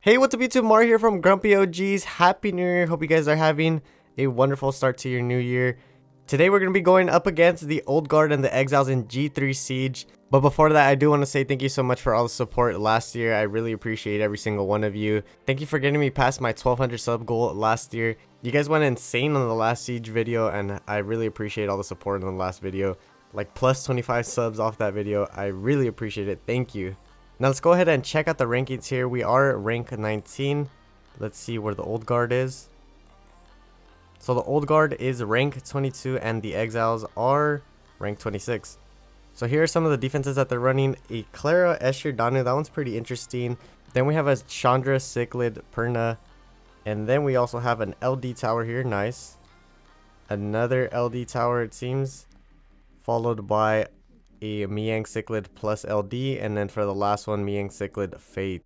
Hey, what's up YouTube? Mar here from GrumpyOG's. Happy New Year. Hope you guys are having a wonderful start to your new year. Today we're going to be going up against the Old Guard and the Exiles in G3 Siege. But before that, I do want to say thank you so much for all the support last year. I really appreciate every single one of you. Thank you for getting me past my 1200 sub goal last year. You guys went insane on the last Siege video, and I really appreciate all the support in the last video. Like plus 25 subs off that video. I really appreciate it. Thank you. Now let's go ahead and check out the rankings here. We are rank 19. Let's see where the Old Guard is. So the Old Guard is rank 22 and the Exiles are rank 26. So here are some of the defenses that they're running. A Clara Escher Danu, that one's pretty interesting. Then we have a Chandra Cichlid Perna. And then we also have an LD tower here, nice. Another LD tower it seems. Followed by a Miang Cichlid plus LD, and then for the last one, Miang Cichlid Fate.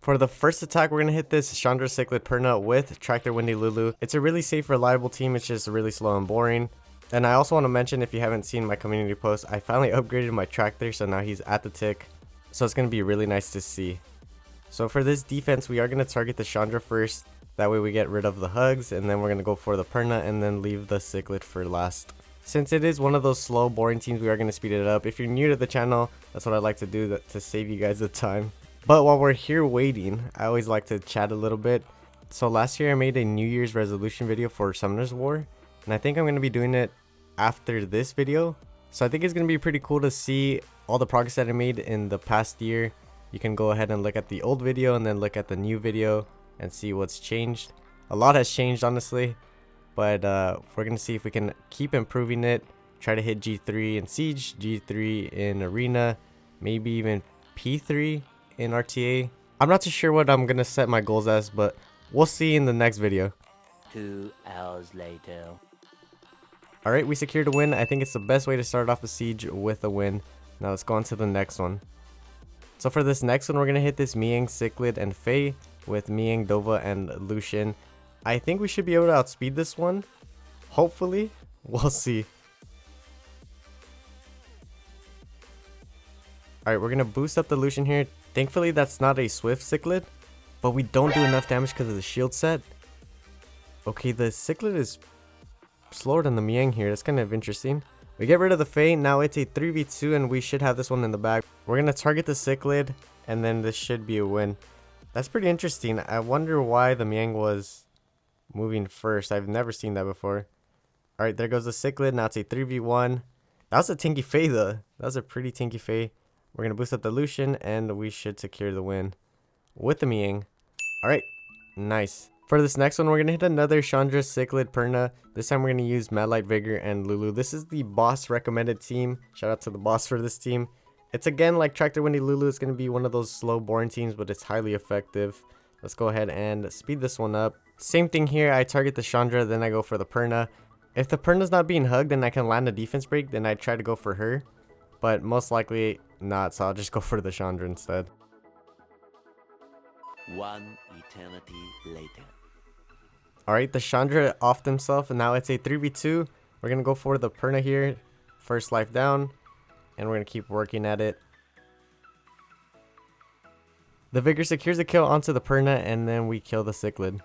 For the first attack, we're going to hit this Chandra Cichlid Perna with Tractor Windy Lulu. It's a really safe, reliable team. It's just really slow and boring. And I also want to mention, if you haven't seen my community post, I finally upgraded my Tractor, so now he's at the tick. So it's going to be really nice to see. So for this defense, we are going to target the Chandra first. That way we get rid of the hugs, and then we're going to go for the Perna, and then leave the Cichlid for last. Since it is one of those slow, boring teams, we are going to speed it up. If you're new to the channel, that's what I like to do to save you guys the time. But while we're here waiting, I always like to chat a little bit. So last year I made a New Year's resolution video for Summoner's War, and I think I'm going to be doing it after this video. So I think it's going to be pretty cool to see all the progress that I made in the past year. You can go ahead and look at the old video and then look at the new video and see what's changed. A lot has changed, honestly. But we're going to see if we can keep improving it. Try to hit G3 in Siege, G3 in Arena, maybe even P3 in RTA. I'm not too sure what I'm going to set my goals as, but we'll see in the next video. 2 hours later. Alright, we secured a win. I think it's the best way to start off a Siege with a win. Now let's go on to the next one. So for this next one, we're going to hit this Miang Cichlid and Faye with Miang, Dova, and Lucian. I think we should be able to outspeed this one. Hopefully. We'll see. Alright, we're going to boost up the Lucian here. Thankfully, that's not a Swift Cichlid. But we don't do enough damage because of the shield set. Okay, the Cichlid is slower than the Miang here. That's kind of interesting. We get rid of the Faye. Now it's a 3v2 and we should have this one in the bag. We're going to target the Cichlid and then this should be a win. That's pretty interesting. I wonder why the Miang was moving first. I've never seen that before. Alright, there goes the Cichlid. Now it's a 3v1. That was a tinky Faye though. That was a pretty tinky Faye. We're going to boost up the Lucian and we should secure the win with the Miang. Alright, nice. For this next one, we're going to hit another Chandra Cichlid Perna. This time we're going to use Mad Light Vigor and Lulu. This is the boss recommended team. Shout out to the boss for this team. It's again like Tractor Windy Lulu. It's going to be one of those slow, boring teams, but it's highly effective. Let's go ahead and speed this one up. Same thing here. I target the Chandra, then I go for the Perna. If the Perna's not being hugged, then I can land a defense break. Then I try to go for her. But most likely not, so I'll just go for the Chandra instead. 1 eternity later. Alright, the Chandra offed himself, and now it's a 3v2. We're going to go for the Perna here. First life down. And we're going to keep working at it. The Vigor secures a kill onto the Perna, and then we kill the Cichlid.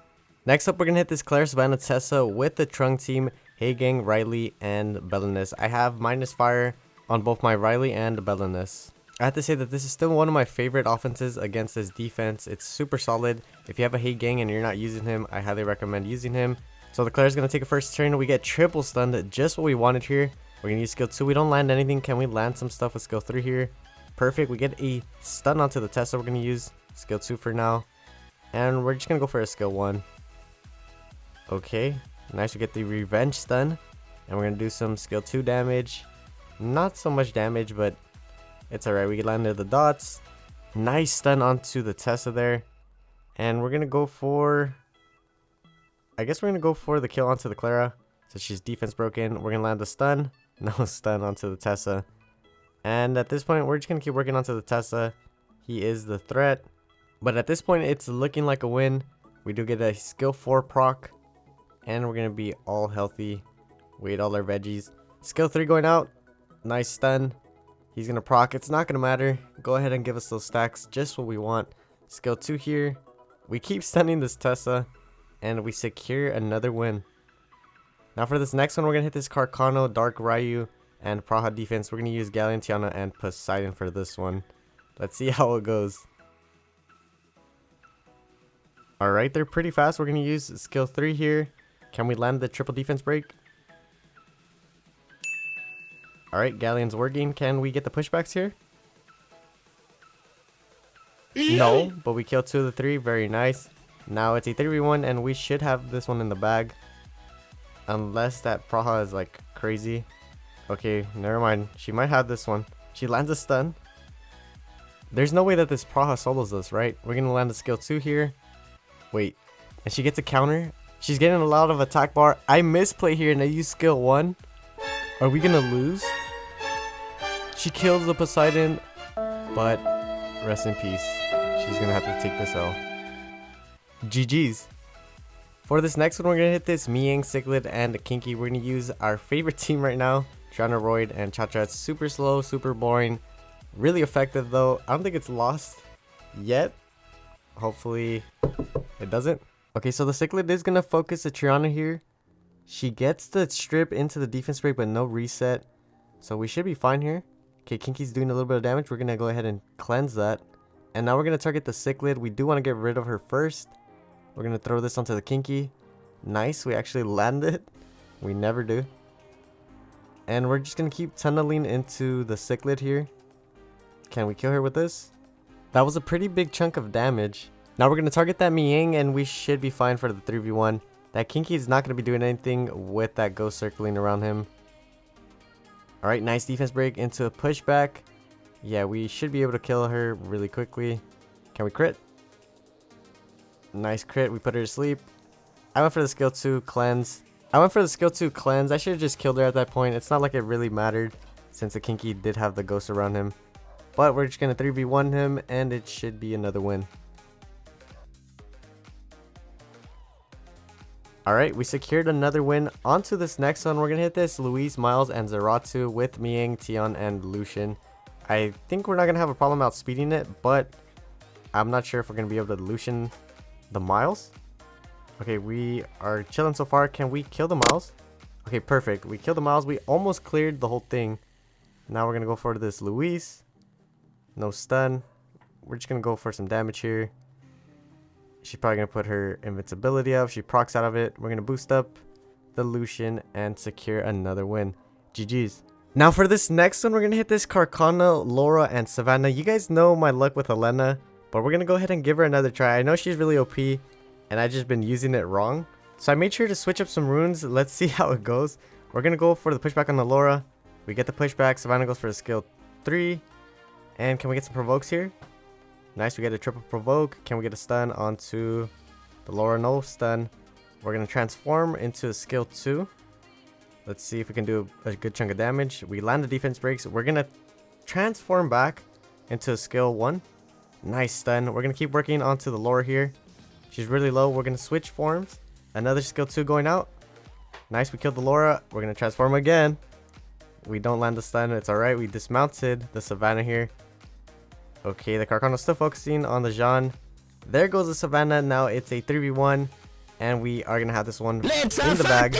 Next up, we're going to hit this Claire Savannah Tessa with the Trung team, Hey Gang, Riley, and Belinus. I have minus fire on both my Riley and Belinus. I have to say that this is still one of my favorite offenses against this defense. It's super solid. If you have a Hey Gang and you're not using him, I highly recommend using him. So the Claire's going to take a first turn. We get triple stunned, just what we wanted here. We're going to use skill 2. We don't land anything. Can we land some stuff with skill 3 here? Perfect. We get a stun onto the Tessa. We're going to use skill 2 for now. And we're just going to go for a skill 1. Okay. Nice. We get the revenge stun. And we're going to do some skill 2 damage. Not so much damage, but it's alright. We can land the dots. Nice stun onto the Tessa there. And we're going to go for... I guess we're going to go for the kill onto the Clara. So she's defense broken. We're going to land the stun. No stun onto the Tessa. And at this point, we're just going to keep working onto the Tessa. He is the threat. But at this point, it's looking like a win. We do get a skill 4 proc. And we're going to be all healthy. Wait, all our veggies. Skill 3 going out. Nice stun. He's going to proc. It's not going to matter. Go ahead and give us those stacks. Just what we want. Skill 2 here. We keep stunning this Tessa, and we secure another win. Now for this next one, we're going to hit this Carcano, Dark Ryu, and Praha defense. We're going to use Galleon, Tiana, and Poseidon for this one. Let's see how it goes. Alright, they're pretty fast. We're going to use skill 3 here. Can we land the triple defense break? Alright, Galleon's working. Can we get the pushbacks here? No, but we killed 2 of the 3. Very nice. Now it's a 3v1 and we should have this one in the bag. Unless that Praha is like crazy. Okay, never mind. She might have this one. She lands a stun. There's no way that this Praha solos us, right? We're going to land a skill 2 here. Wait. And she gets a counter. She's getting a lot of attack bar. I misplay here and I use skill 1. Are we going to lose? She kills the Poseidon. But rest in peace. She's going to have to take this L. GG's. For this next one, we're going to hit this Miang, Cichlid, and Kinky. We're going to use our favorite team right now, Triana, Royd, and Cha-Cha. It's super slow, super boring. Really effective though. I don't think it's lost yet. Hopefully it doesn't. Okay, so the Cichlid is going to focus the Triana here. She gets the strip into the defense break, but no reset. So we should be fine here. Okay, Kinky's doing a little bit of damage. We're going to go ahead and cleanse that. And now we're going to target the Cichlid. We do want to get rid of her first. We're going to throw this onto the Kinky. Nice, we actually landed. We never do. And we're just going to keep tunneling into the Cichlid here. Can we kill her with this? That was a pretty big chunk of damage. Now we're going to target that Miang and we should be fine for the 3v1. That Kinky is not going to be doing anything with that ghost circling around him. Alright, nice defense break into a pushback. Yeah, we should be able to kill her really quickly. Can we crit? Nice crit. We put her to sleep. I went for the skill 2 cleanse. I should have just killed her at that point. It's not like it really mattered since the Kinky did have the ghost around him. But we're just going to 3v1 him and it should be another win. Alright, we secured another win. On to this next one. We're going to hit this Luis, Miles, and Zeratu with Miang, Tion, and Lucian. I think we're not going to have a problem outspeeding it, but I'm not sure if we're going to be able to Lucian the Miles. Okay, we are chilling so far. Can we kill the Miles? Okay, perfect. We killed the Miles. We almost cleared the whole thing. Now we're going to go for this Luis. No stun. We're just going to go for some damage here. She's probably going to put her invincibility up. She procs out of it. We're going to boost up the Lucian and secure another win. GG's. Now for this next one, we're going to hit this Carcana, Laura, and Savannah. You guys know my luck with Elena, but we're going to go ahead and give her another try. I know she's really OP, and I've just been using it wrong. So I made sure to switch up some runes. Let's see how it goes. We're going to go for the pushback on the Laura. We get the pushback. Savannah goes for the skill 3. And can we get some provokes here? Nice, we get a triple provoke. Can we get a stun onto the Laura? No stun. We're going to transform into a skill 2. Let's see if we can do a good chunk of damage. We land the defense breaks. We're going to transform back into a skill 1. Nice stun. We're going to keep working onto the Laura here. She's really low. We're going to switch forms. Another skill 2 going out. Nice, we killed the Laura. We're going to transform again. We don't land the stun. It's alright. We dismounted the Savannah here. Okay, the Carcano's still focusing on the Jean. There goes the Savannah. Now it's a 3v1. And we are going to have this one in the bag.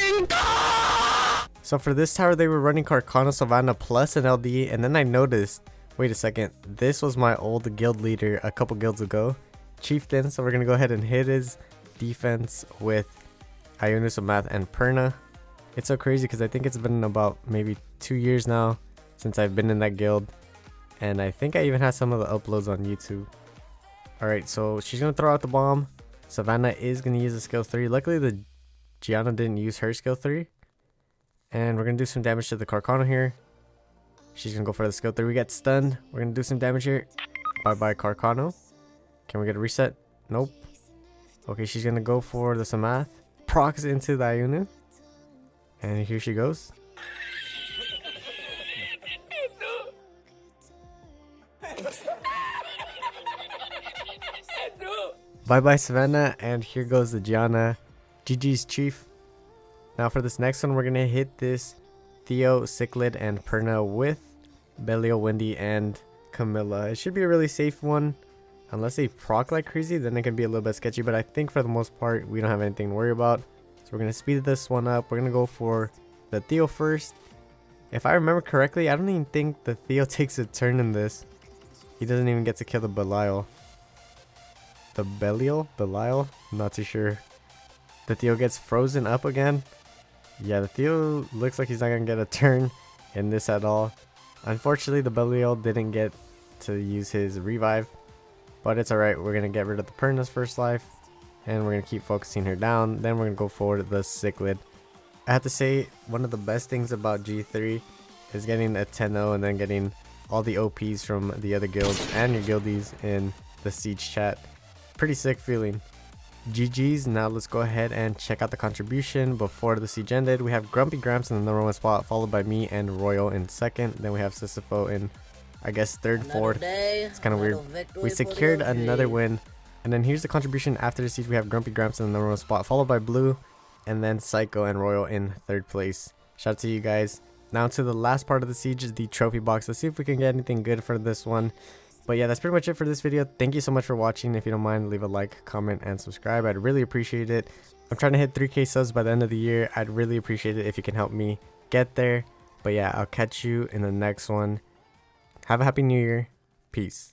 So for this tower, they were running Carcano, Savannah plus an LD. And then I noticed, wait a second, this was my old guild leader a couple guilds ago, Chieftain. So we're going to go ahead and hit his defense with Ionis, Math, and Perna. It's so crazy because I think it's been about maybe 2 years now since I've been in that guild. And I think I even had some of the uploads on YouTube. Alright, so she's going to throw out the bomb. Savannah is going to use the skill 3. Luckily, the Gianna didn't use her skill 3. And we're going to do some damage to the Carcano here. She's going to go for the skill 3. We get stunned. We're going to do some damage here. Bye-bye, Carcano. Can we get a reset? Nope. Okay, she's going to go for the Samath. Procs into the Ionu. And here she goes. Bye bye Savannah, and here goes the Gianna. GG's Chief. Now for this next one, we're gonna hit this Theo, Cichlid, and Perna with Belial, Wendy, and Camilla. It should be a really safe one. Unless they proc like crazy, then it can be a little bit sketchy. But I think for the most part, we don't have anything to worry about. So we're going to speed this one up. We're going to go for the Theo first. If I remember correctly, I don't even think the Theo takes a turn in this. He doesn't even get to kill the Belial. The Belial? Belial? I'm not too sure. The Theo gets frozen up again. Yeah, the Theo looks like he's not going to get a turn in this at all. Unfortunately, the Belial didn't get to use his revive. But it's alright. We're going to get rid of the Perna's first life. And we're going to keep focusing her down. Then we're going to go forward the Cichlid. I have to say, one of the best things about G3 is getting a 10-0 and then getting all the OPs from the other guilds and your guildies in the Siege chat. Pretty sick feeling. GG's. Now let's go ahead and check out the contribution before the siege ended. We have Grumpy Gramps in the number 1 spot, followed by me and Royal in second. Then we have Sisypho in, I guess, third, fourth. It's kind of weird. We secured another win. And then here's the contribution after the siege. We have Grumpy Gramps in the number 1 spot, followed by Blue, and then Psycho and Royal in third place. Shout out to you guys. Now to the last part of the siege is the trophy box. Let's see if we can get anything good for this one. But yeah, that's pretty much it for this video. Thank you so much for watching. If you don't mind, leave a like, comment, and subscribe. I'd really appreciate it. I'm trying to hit 3K subs by the end of the year. I'd really appreciate it if you can help me get there. But yeah, I'll catch you in the next one. Have a happy new year. Peace.